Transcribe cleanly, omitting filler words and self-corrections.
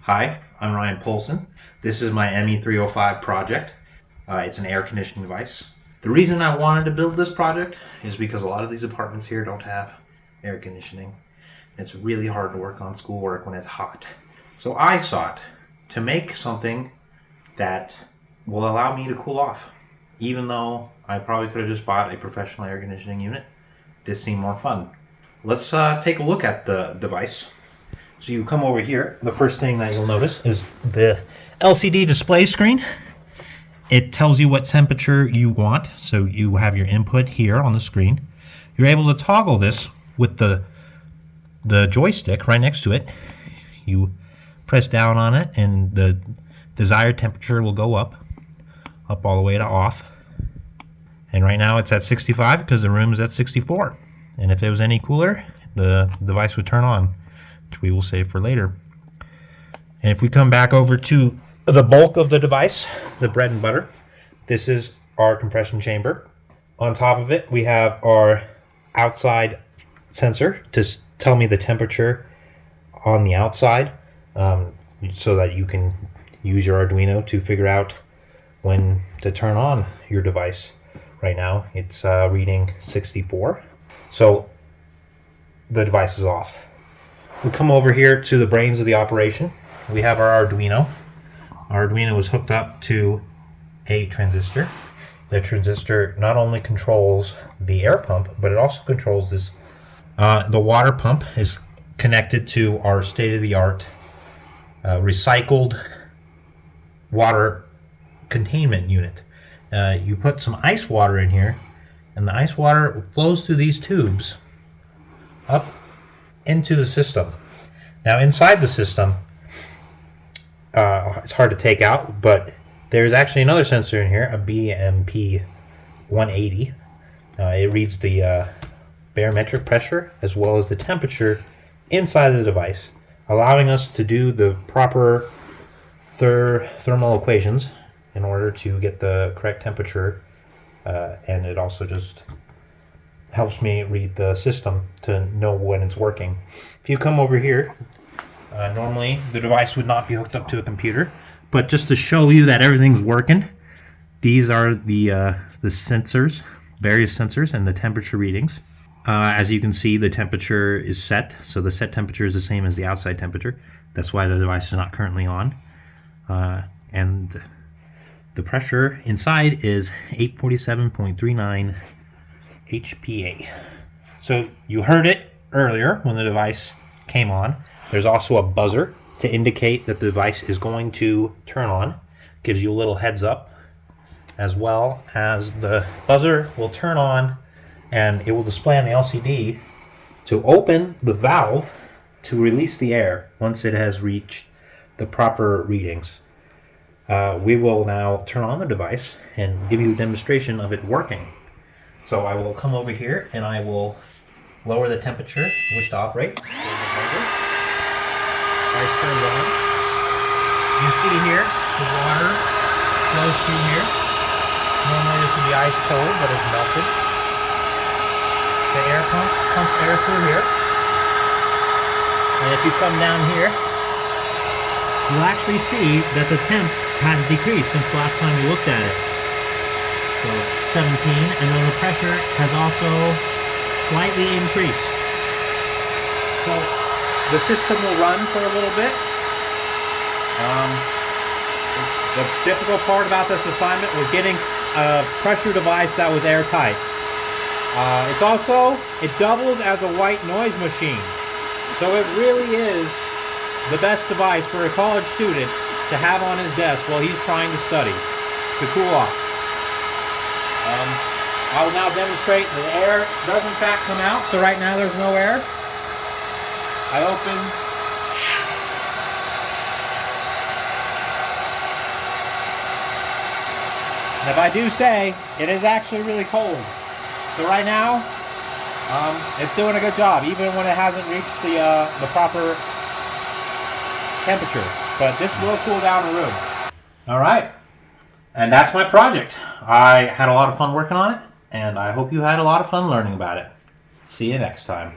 Hi, I'm Ryan Polson. This is my ME305 project. It's an air conditioning device. The reason I wanted to build this project is because a lot of these apartments here don't have air conditioning. It's really hard to work on schoolwork when it's hot. So I sought to make something that will allow me to cool off. Even though I probably could have just bought a professional air conditioning unit, this seemed more fun. Let's take a look at the device. So you come over here, the first thing that you'll notice is the LCD display screen. It tells you what temperature you want, so you have your input here on the screen. You're able to toggle this with the joystick right next to it. You press down on it and the desired temperature will go up all the way to off. And right now it's at 65 because the room is at 64. And if it was any cooler, the device would turn on, which we will save for later. And if we come back over to the bulk of the device, the bread and butter, this is our compression chamber. On top of it, we have our outside sensor to tell me the temperature on the outside, so that you can use your Arduino to figure out when to turn on your device. Right now, it's reading 64. So the device is off. We come over here to the brains of the operation. We have our Arduino. Our Arduino is hooked up to a transistor. The transistor not only controls the air pump, but it also controls this. The water pump is connected to our state-of-the-art recycled water containment unit. You put some ice water in here, and the ice water flows through these tubes up into the system. Now inside the system, it's hard to take out, but there's actually another sensor in here, a BMP-180. It reads the barometric pressure as well as the temperature inside the device, allowing us to do the proper thermal equations in order to get the correct temperature, and it also just helps me read the system to know when it's working. If you come over here, normally the device would not be hooked up to a computer, but just to show you that everything's working, these are the sensors, various sensors, and the temperature readings. As you can see, the temperature is set, so the set temperature is the same as the outside temperature. That's why the device is not currently on. And the pressure inside is 847.39 HPA. So you heard it earlier when the device came on. There's also a buzzer to indicate that the device is going to turn on. Gives you a little heads up, as well as the buzzer will turn on and it will display on the LCD to open the valve to release the air once it has reached the proper readings. We will now turn on the device and give you a demonstration of it working. So I will come over here and I will lower the temperature at which to operate. Ice turned on. You see here, the water flows through here. Normally this would be ice cold, but it's melted. The air pump pumps air through here. And if you come down here, you'll actually see that the temp has decreased since the last time we looked at it. So 17, and then the pressure has also slightly increased. So the system will run for a little bit. The difficult part about this assignment was getting a pressure device that was airtight. It doubles as a white noise machine. So it really is the best device for a college student to have on his desk while he's trying to study, to cool off. I will now demonstrate the air does in fact come out. So right now there's no air. I open. And if I do say, it is actually really cold. So right now, it's doing a good job, even when it hasn't reached the proper temperature. But this will cool down the room. All right. And that's my project. I had a lot of fun working on it, and I hope you had a lot of fun learning about it. See you next time.